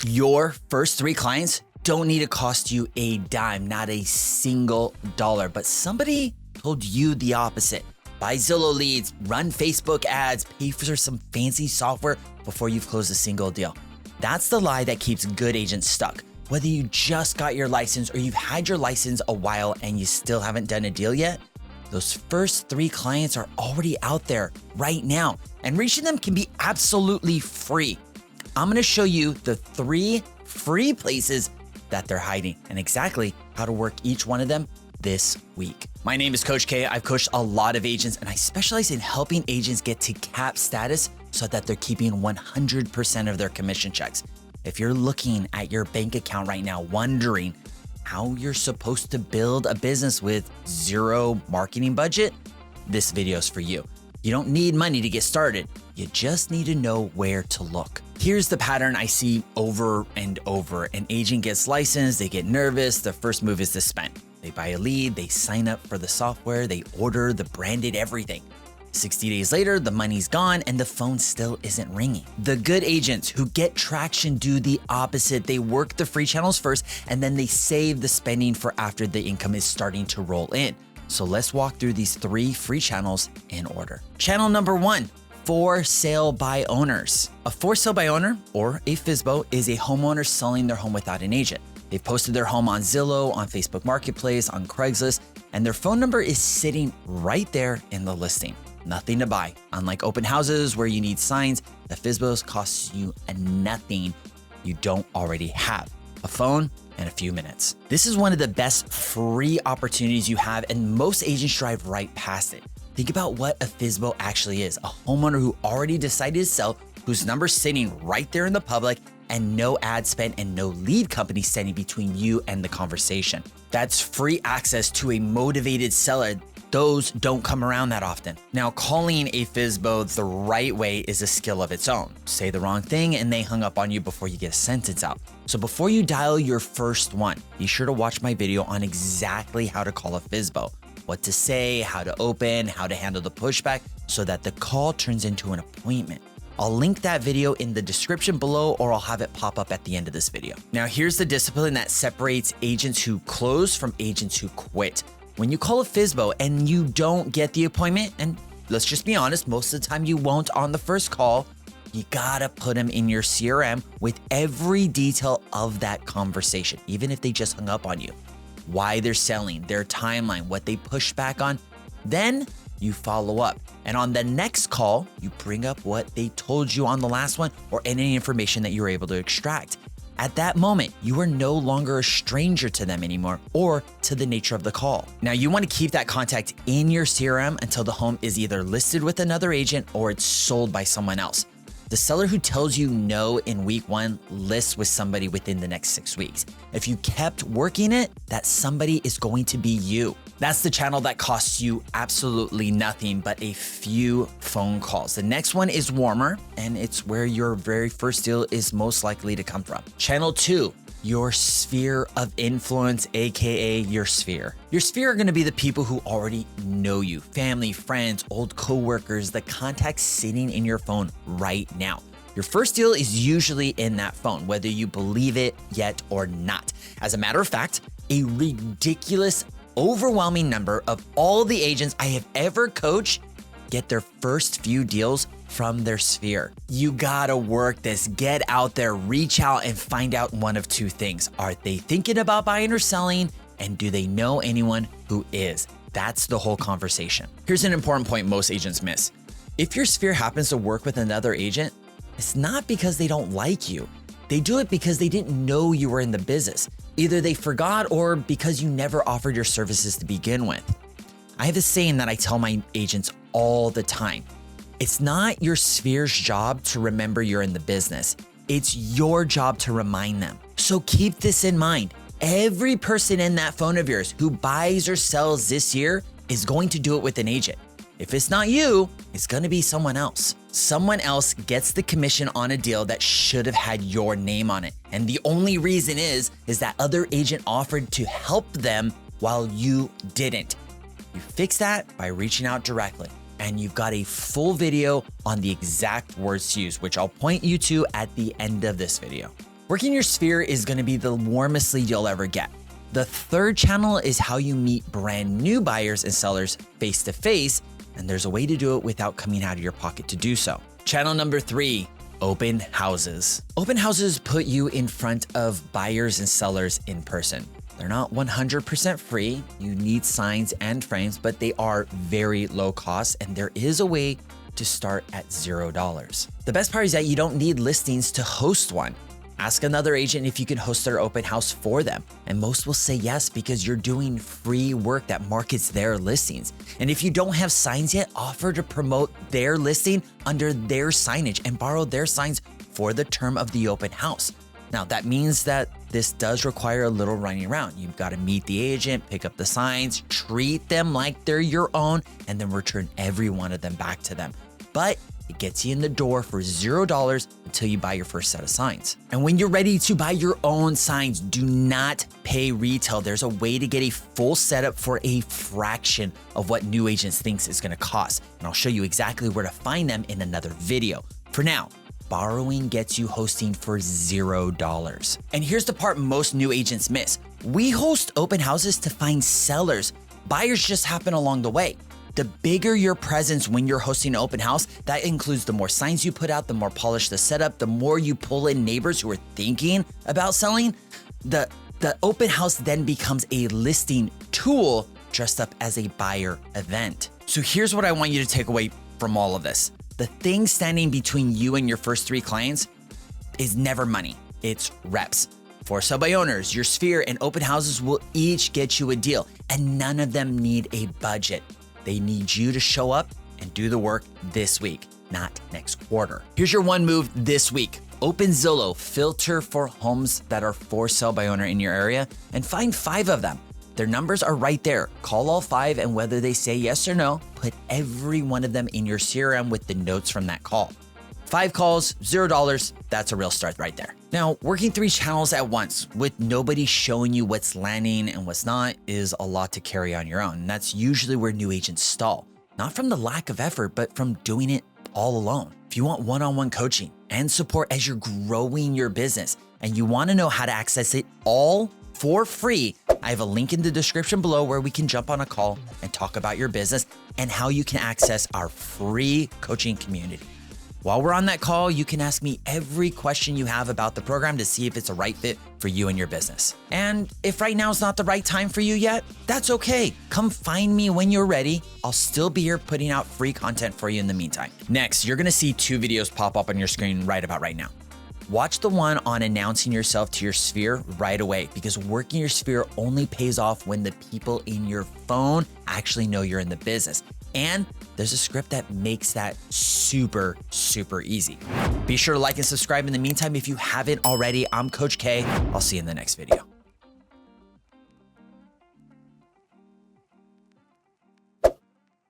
Your first 3 clients don't need to cost you a dime, not a single dollar, but somebody told you the opposite. Buy Zillow leads, run Facebook ads, pay for some fancy software before you've closed a single deal. That's the lie that keeps good agents stuck. Whether you just got your license or you've had your license a while and you still haven't done a deal yet, those first 3 clients are already out there right now, and reaching them can be absolutely free. I'm gonna show you the 3 free places that they're hiding and exactly how to work each one of them this week. My name is Coach K. I've coached a lot of agents and I specialize in helping agents get to cap status so that they're keeping 100% of their commission checks. If you're looking at your bank account right now, wondering how you're supposed to build a business with 0 marketing budget, this video is for you. You don't need money to get started. You just need to know where to look. Here's the pattern I see over and over. An agent gets licensed, they get nervous, their first move is to spend. They buy a lead, they sign up for the software, they order the branded everything. 60 days later, the money's gone and the phone still isn't ringing. The good agents who get traction do the opposite. They work the free channels first and then they save the spending for after the income is starting to roll in. So let's walk through these 3 free channels in order. Channel number 1, for sale by owners. A for sale by owner, or a FSBO, is a homeowner selling their home without an agent. They've posted their home on Zillow, on Facebook Marketplace, on Craigslist, and their phone number is sitting right there in the listing. Nothing to buy. Unlike open houses where you need signs, the FSBOs costs you nothing you don't already have. A phone and a few minutes. This is one of the best free opportunities you have, and most agents drive right past it. Think about what a FSBO actually is. A homeowner who already decided to sell, whose number's sitting right there in the public, and no ad spend and no lead company standing between you and the conversation. That's free access to a motivated seller. Those don't come around that often. Now, calling a FSBO the right way is a skill of its own. Say the wrong thing and they hung up on you before you get a sentence out. So before you dial your first one, be sure to watch my video on exactly how to call a FSBO, what to say, how to open, how to handle the pushback so that the call turns into an appointment. I'll link that video in the description below, or I'll have it pop up at the end of this video. Now, here's the discipline that separates agents who close from agents who quit. When you call a FSBO and you don't get the appointment, and let's just be honest, most of the time you won't on the first call, you gotta put them in your CRM with every detail of that conversation, even if they just hung up on you. Why they're selling, their timeline, what they push back on. Then you follow up. And on the next call, you bring up what they told you on the last one or any information that you were able to extract. At that moment, you are no longer a stranger to them anymore or to the nature of the call. Now, you want to keep that contact in your CRM until the home is either listed with another agent or it's sold by someone else. The seller who tells you no in week 1 lists with somebody within the next 6 weeks. If you kept working it, that somebody is going to be you. That's the channel that costs you absolutely nothing but a few phone calls. The next one is warmer, and it's where your very first deal is most likely to come from. Channel 2, your sphere of influence, AKA your sphere. Your sphere are gonna be the people who already know you, family, friends, old coworkers, the contacts sitting in your phone right now. Your first deal is usually in that phone, whether you believe it yet or not. As a matter of fact, a ridiculous, overwhelming number of all the agents I have ever coached get their first few deals from their sphere. You gotta work this, get out there, reach out and find out one of 2 things. Are they thinking about buying or selling? And do they know anyone who is? That's the whole conversation. Here's an important point most agents miss. If your sphere happens to work with another agent, it's not because they don't like you. They do it because they didn't know you were in the business. Either they forgot or because you never offered your services to begin with. I have a saying that I tell my agents all the time. It's not your sphere's job to remember you're in the business. It's your job to remind them. So keep this in mind. Every person in that phone of yours who buys or sells this year is going to do it with an agent. If it's not you, it's gonna be someone else. Someone else gets the commission on a deal that should have had your name on it. And the only reason is that other agent offered to help them while you didn't. You fix that by reaching out directly. And you've got a full video on the exact words to use, which I'll point you to at the end of this video. Working your sphere is going to be the warmest lead you'll ever get. The third channel is how you meet brand new buyers and sellers face to face, and there's a way to do it without coming out of your pocket to do so. Channel number 3, open houses. Open houses put you in front of buyers and sellers in person. They're not 100% free. You need signs and frames, but they are very low cost, and there is a way to start at $0. The best part is that you don't need listings to host one. Ask another agent if you can host their open house for them, and most will say yes because you're doing free work that markets their listings. And if you don't have signs yet, offer to promote their listing under their signage and borrow their signs for the term of the open house. Now, that means that this does require a little running around. You've got to meet the agent, pick up the signs, treat them like they're your own, and then return every one of them back to them. But it gets you in the door for $0 until you buy your first set of signs. And when you're ready to buy your own signs, do not pay retail. There's a way to get a full setup for a fraction of what new agents thinks it's gonna cost. And I'll show you exactly where to find them in another video. For now, borrowing gets you hosting for $0. And here's the part most new agents miss. We host open houses to find sellers. Buyers just happen along the way. The bigger your presence when you're hosting an open house, that includes the more signs you put out, the more polished the setup, the more you pull in neighbors who are thinking about selling. The open house then becomes a listing tool dressed up as a buyer event. So here's what I want you to take away from all of this. The thing standing between you and your first 3 clients is never money, it's reps. For sell by owners, your sphere and open houses will each get you a deal, and none of them need a budget. They need you to show up and do the work this week, not next quarter. Here's your one move this week. Open Zillow, filter for homes that are for sale by owner in your area, and find 5 of them. Their numbers are right there. Call all 5, and whether they say yes or no, put every one of them in your CRM with the notes from that call. 5 calls, $0, that's a real start right there. Now, working 3 channels at once with nobody showing you what's landing and what's not is a lot to carry on your own. And that's usually where new agents stall, not from the lack of effort, but from doing it all alone. If you want one-on-one coaching and support as you're growing your business and you want to know how to access it all for free, I have a link in the description below where we can jump on a call and talk about your business and how you can access our free coaching community. While we're on that call, you can ask me every question you have about the program to see if it's a right fit for you and your business. And if right now is not the right time for you yet, that's okay. Come find me when you're ready. I'll still be here putting out free content for you in the meantime. Next, you're gonna see 2 videos pop up on your screen right about right now. Watch the one on announcing yourself to your sphere right away, because working your sphere only pays off when the people in your phone actually know you're in the business. And there's a script that makes that super, super easy. Be sure to like and subscribe in the meantime if you haven't already. I'm Coach K. I'll see you in the next video.